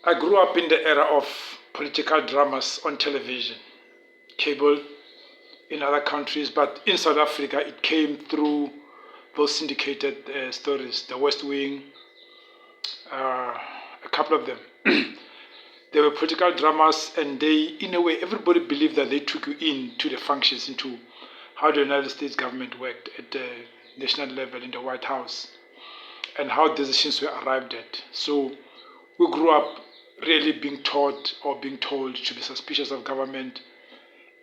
I grew up in the era of political dramas on television, cable in other countries, but in South Africa it came through those syndicated stories, The West Wing, a couple of them. They were political dramas, and they, in a way, everybody believed that they took you into the functions, into how the United States government worked at the national level in the White House, and how decisions were arrived at. So we grew up really being taught or being told to be suspicious of government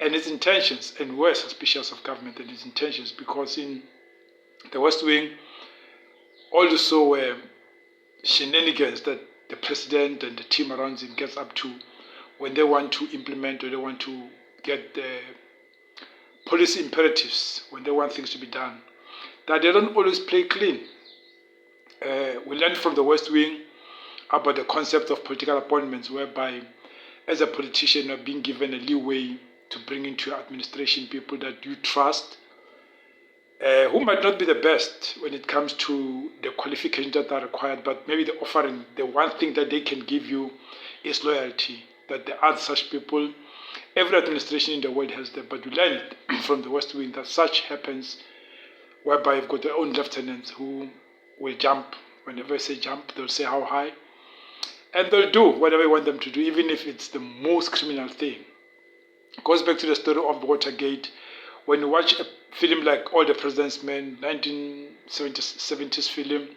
and its intentions, and were suspicious of government and its intentions, because in the West Wing also were shenanigans that the president and the team around him gets up to when they want to implement or they want to get the policy imperatives, when they want things to be done, that they don't always play clean. We learned from the West Wing about the concept of political appointments, whereby as a politician you're being given a leeway to bring into your administration people that you trust, who might not be the best when it comes to the qualifications that are required, but maybe the offering, the one thing that they can give you is loyalty, that there are such people. Every administration in the world has them, but we learned from the West Wing that such happens, whereby you've got their own lieutenants who will jump. Whenever I say jump, they'll say how high, and they'll do whatever you want them to do, even if it's the most criminal thing. It goes back to the story of the Watergate. When you watch a film like All the President's Men, 1970s film,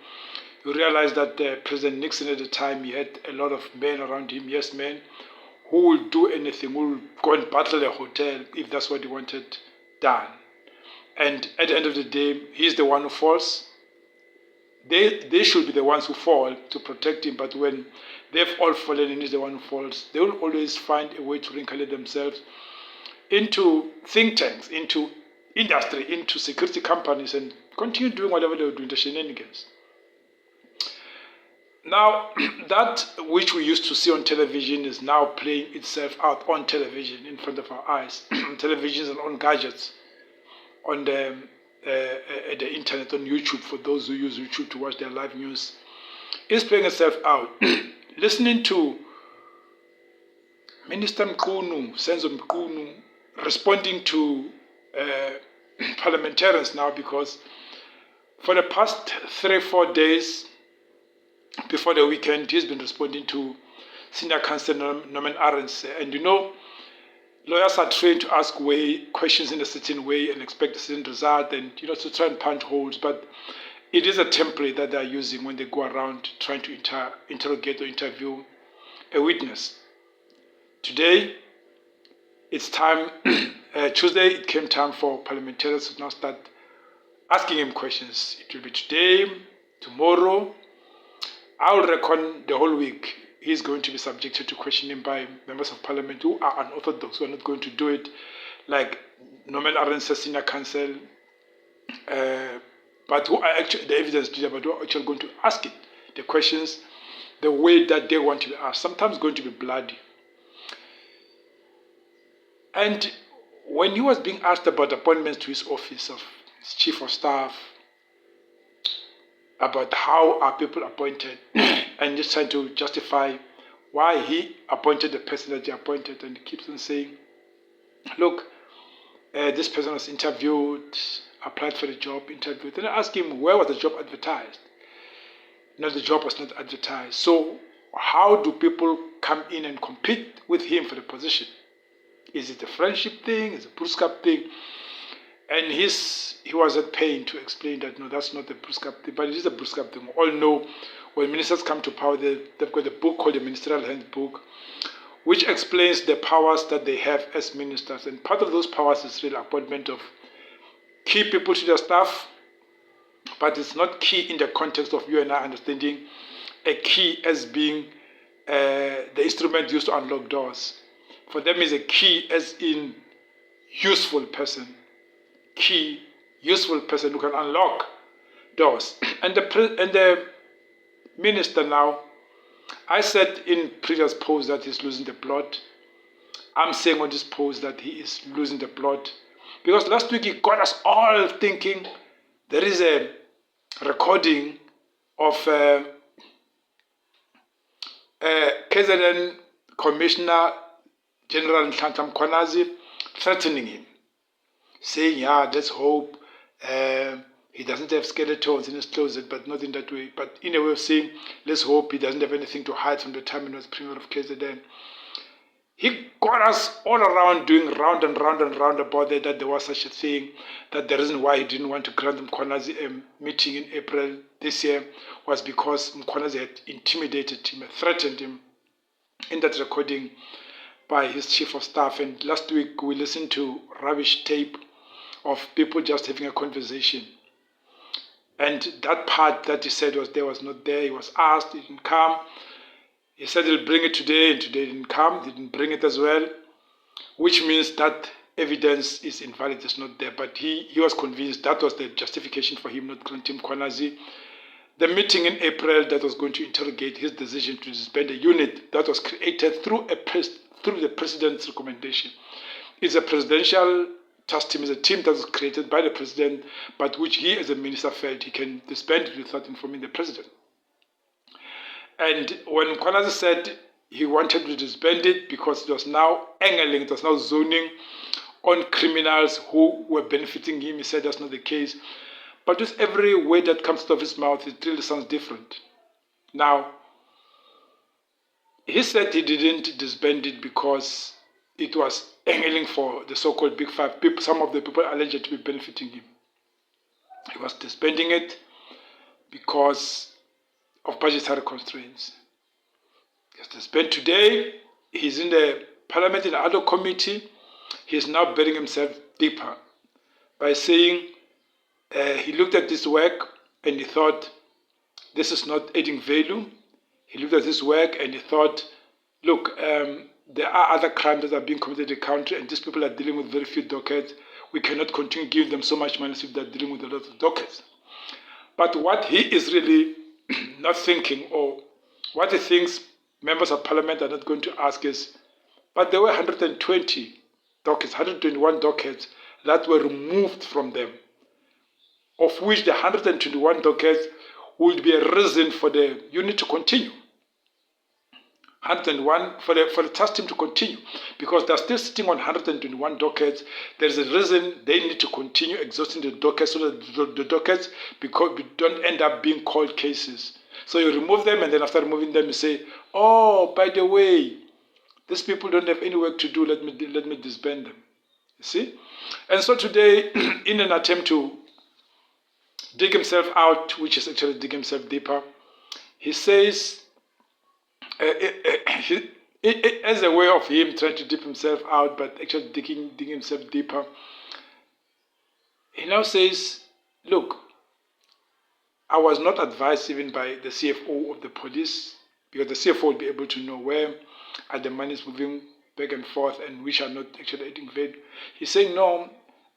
you realize that President Nixon at the time, he had a lot of men around him, yes men, who will do anything, who will go and battle a hotel if that's what he wanted done. And at the end of the day, he's the one who falls. They should be the ones who fall to protect him, but when they've all fallen and he's the one who falls, they will always find a way to reincarnate themselves into think tanks, into industry, into security companies, and continue doing whatever they were doing, the shenanigans. Now, that which we used to see on television is now playing itself out on television in front of our eyes, on televisions and on gadgets, on the internet, on YouTube, for those who use YouTube to watch their live news, is playing itself out. Listening to Minister Mcunu, Senzo Mcunu, responding to parliamentarians now, because for the past 3-4 days before the weekend, he's been responding to Senior Counsel Norman Arends. And you know, lawyers are trained to ask questions in a certain way and expect a certain result, and to try and punch holes. But it is a template that they are using when they go around trying to interrogate or interview a witness. Today, it's time. Tuesday, it came time for parliamentarians to now start asking him questions. It will be today, tomorrow. I'll reckon the whole week he's going to be subjected to questioning by members of parliament who are unorthodox, who are not going to do it like Norman Arends, senior counsel, but who are actually the evidence leader, but who are actually going to ask it, the questions, the way that they want to be asked, sometimes going to be bloody. And when he was being asked about appointments to his office of his chief of staff, about how are people appointed, and just trying to justify why he appointed the person that he appointed, and he keeps on saying, look, this person was interviewed, applied for the job, interviewed. Then I asked him, where was the job advertised? No, the job was not advertised. So how do people come in and compete with him for the position? Is it a friendship thing? Is it a Bruskap thing? And he was at pain to explain that, no, that's not the Bruskap thing, but it is a Bruskap thing. We all know when ministers come to power, they've got a book called the Ministerial Handbook, which explains the powers that they have as ministers. And part of those powers is really appointment of key people to their staff, but it's not key in the context of you and I understanding a key as being the instrument used to unlock doors. For them is a key as in useful person. Key, useful person who can unlock doors. And the minister now, I said in previous posts that he's losing the plot. I'm saying on this post that he is losing the plot, because last week he got us all thinking. There is a recording of KZN Commissioner General Nhlanhla Mkhwanazi threatening him, saying, yeah, let's hope he doesn't have skeletons in his closet, but not in that way. But in a way of saying, let's hope he doesn't have anything to hide from the time he was Premier of KZN. He got us all around doing round and round and round about that there was such a thing, that the reason why he didn't want to grant Mkhwanazi a meeting in April this year was because Mkhwanazi had intimidated him, threatened him in that recording by his chief of staff. And last week we listened to rubbish tape of people just having a conversation. And that part that he said was there was not there. He was asked, he didn't come. He said he'll bring it today, and today didn't come. He didn't bring it as well, which means that evidence is invalid, it's not there. But he was convinced that was the justification for him not granting Mkhwanazi the meeting in April that was going to interrogate his decision to disband a unit that was created through the president's recommendation. It's a presidential task team, it's a team that was created by the president, but which he as a minister felt he can disband it without informing the president. And when Mkhwanazi said he wanted to disband it because it was now angling, it was now zoning on criminals who were benefiting him, he said that's not the case. But with every word that comes out of his mouth, it really sounds different. Now, he said he didn't disband it because it was angling for the so-called Big Five people, some of the people alleged to be benefiting him. He was disbanding it because of budgetary constraints. He has disbanded today. He's in the parliament in the other committee. He is now burying himself deeper by saying he looked at this work and he thought this is not adding value. He looked at this work and he thought, look, there are other crimes that are being committed in the country and these people are dealing with very few dockets. We cannot continue giving them so much money if they're dealing with a lot of dockets. But what he is really not thinking, or what he thinks members of parliament are not going to ask is, but there were 120 dockets, 121 dockets that were removed from them, of which the 121 dockets would be a reason for the unit to continue. 101 for the task team to continue, because they're still sitting on 121 dockets. There's a reason they need to continue exhausting the dockets so that the dockets don't end up being cold cases. So you remove them, and then after removing them, you say, oh, by the way, these people don't have any work to do. Let me disband them. You see? And so today, in an attempt to dig himself out, which is actually dig himself deeper, he says, as a way of him trying to dip himself out, but actually digging himself deeper, he now says, look, I was not advised even by the CFO of the police, because the CFO will be able to know where are the monies moving back and forth and which are not actually adding value. He's saying, no,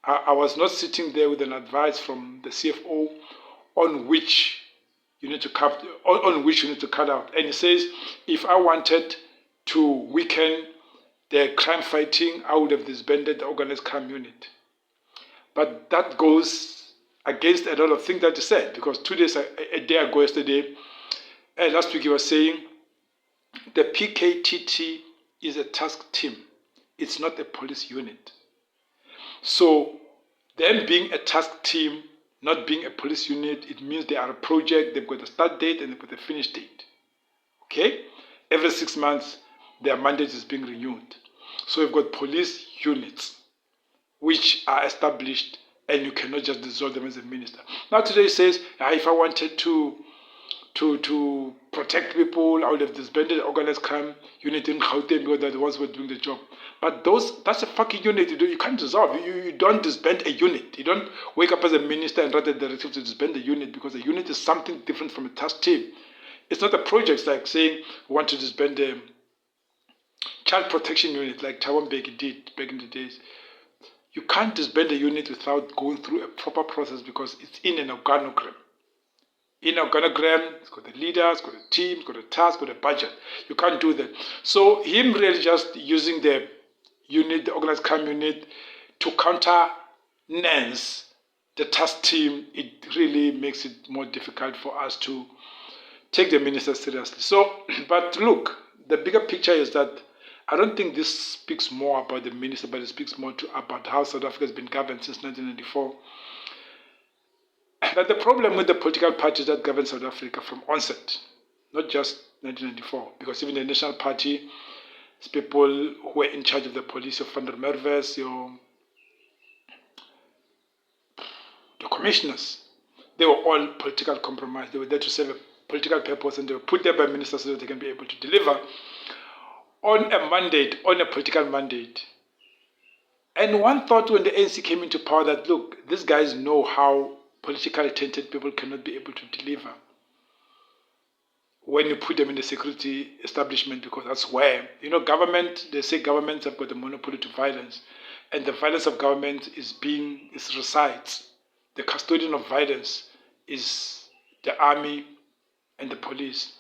I was not sitting there with an advice from the CFO on which you need to cut out. And he says, if I wanted to weaken the crime fighting, I would have disbanded the organized crime unit. But that goes against a lot of things that he said, because 2 days, a day ago yesterday, last week he was saying, the PKTT is a task team. It's not a police unit. So them being a task team, not being a police unit, it means they are a project. They've got a start date and they've got a finish date. Okay? Every 6 months, their mandate is being renewed. So we've got police units which are established, and you cannot just dissolve them as a minister. Now today it says, if I wanted to protect people, I would have disbanded the organized crime unit in Gauteng because they're the ones who were doing the job. But that's a fucking unit. You can't dissolve. You don't disband a unit. You don't wake up as a minister and write a directive to disband the unit, because a unit is something different from a task team. It's not a project. It's like saying we want to disband the child protection unit like Thabo Mbeki did back in the days. You can't disband a unit without going through a proper process, because it's in an organogram. In an organogram, it's got the leader, it's got a team, it's got a task, it's got a budget. You can't do that. So him really just using the unit, the organized crime unit, to countenance the task team, it really makes it more difficult for us to take the ministers seriously. So, but look, the bigger picture is that I don't think this speaks more about the minister, but it speaks more about how South Africa has been governed since 1994. That the problem with the political parties that govern South Africa from onset, not just 1994, because even the National Party, people who were in charge of the police, your Van der Merwes, the commissioners, they were all political compromise. They were there to serve a political purpose, and they were put there by ministers so that they can be able to deliver on a mandate, on a political mandate. And one thought when the ANC came into power that, look, these guys know how politically tainted people cannot be able to deliver when you put them in the security establishment, because that's where, government, they say governments have got the monopoly to violence, and the violence of government resides. The custodian of violence is the army and the police.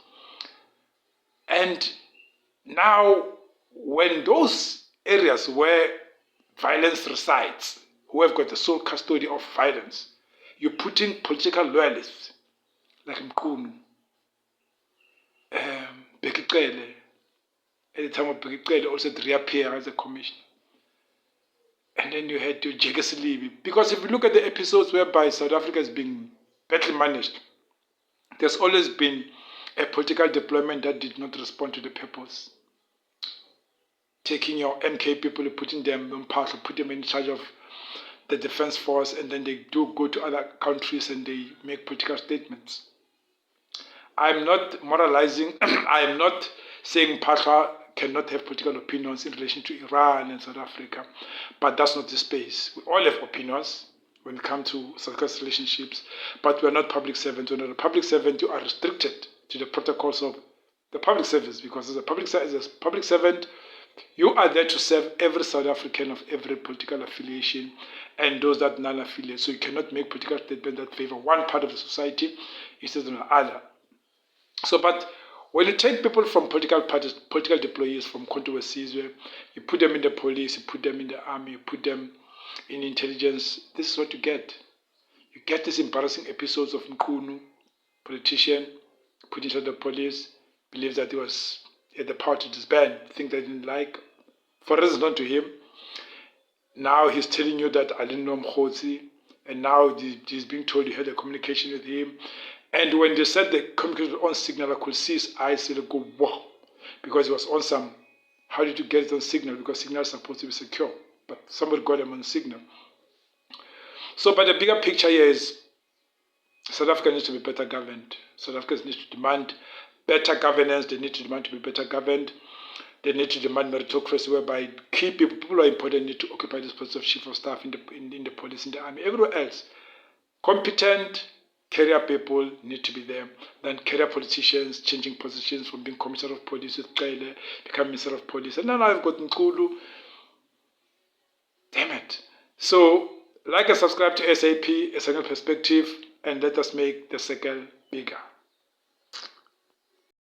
And now, when those areas where violence resides, who have got the sole custody of violence, you're putting political loyalists like Mcunu, Bekicele, at the time of Bekicele also to reappear as a commissioner. And then you had to Jegesilibi. Because if you look at the episodes whereby South Africa is being badly managed, there's always been a political deployment that did not respond to the purpose. Taking your MK people, putting them on path, put them in charge of the defense force, and then they do go to other countries and they make political statements. I'm not moralizing. I'm not saying Patra cannot have political opinions in relation to Iran and South Africa, but that's not the space. We all have opinions when it comes to South Africa's relationships, but we're not public servants. We're not a public servant. You are restricted to the protocols of the public service, because as a public servant, you are there to serve every South African of every political affiliation and those that non-affiliate. So you cannot make political statements that favor one part of the society instead of the other. So, but when you take people from political parties, political deployees from controversies, where you put them in the police, you put them in the army, you put them in intelligence, this is what you get. You get these embarrassing episodes of Mcunu, politician, put into the police, believes that he had the power to disband, things they didn't like, for reasons known to him. Now he's telling you that I didn't know Mkhosi, and now he's being told you had a communication with him. And when they said the communication was on signal, I could see his eyes go, wow, because it was on some, how did you get it on signal? Because signal is supposed to be secure, but somebody got them on signal. So, but the bigger picture here is South Africa needs to be better governed. South Africa needs to demand better governance. They need to demand to be better governed. They need to demand meritocracy, whereby key people who are important need to occupy this position of chief of staff in the police, in the army, everywhere else. Competent career people need to be there. Then career politicians changing positions from being commissioner of police with Kyle, become minister of police. And now I've got Mcunu. Damn it. So, like and subscribe to SAP, a second perspective, and let us make the circle bigger.